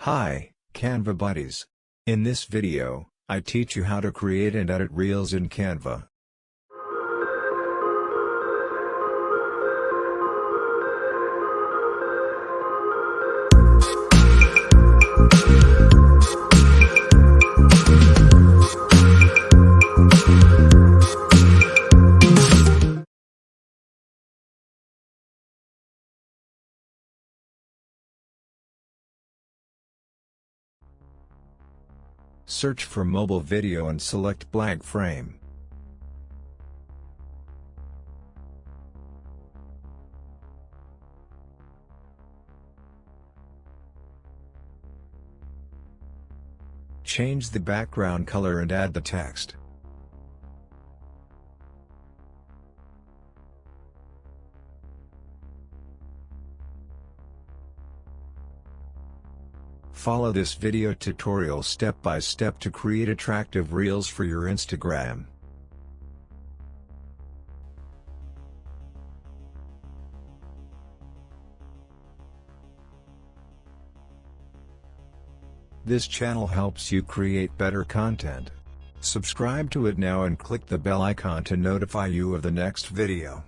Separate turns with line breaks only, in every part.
Hi, Canva buddies. In this video, I teach you how to create and edit Reels in Canva. Search for mobile video and select blank frame. Change the background color and add the text. Follow this video tutorial step by step to create attractive Reels for your Instagram. This channel helps you create better content. Subscribe to it now and click the bell icon to notify you of the next video.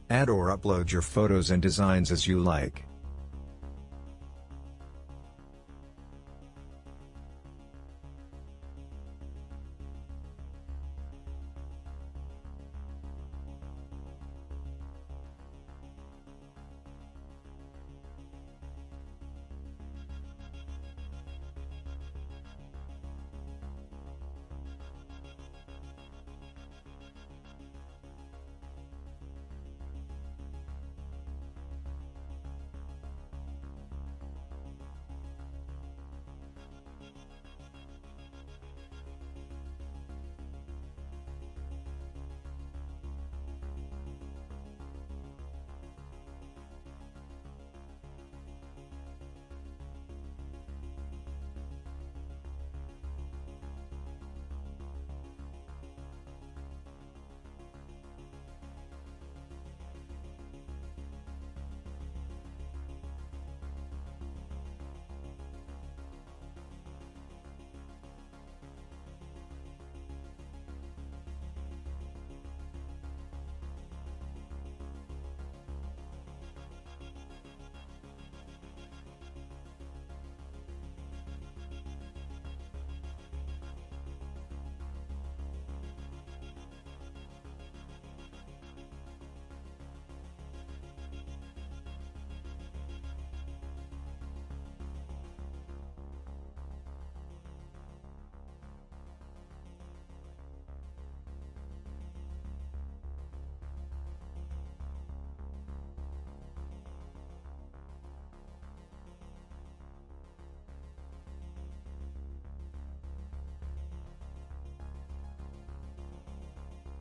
Add or upload your photos and designs as you like.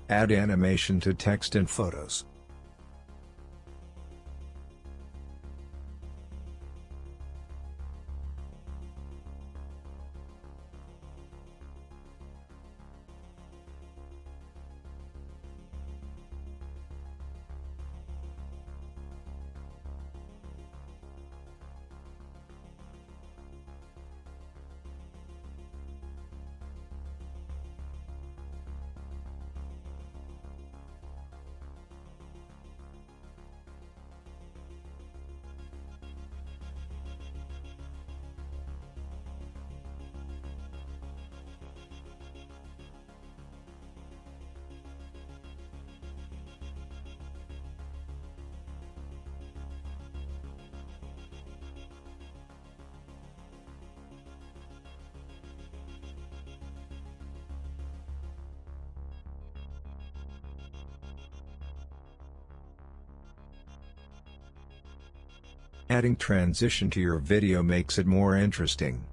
Add animation to text and photos. Adding transition to your video makes it more interesting.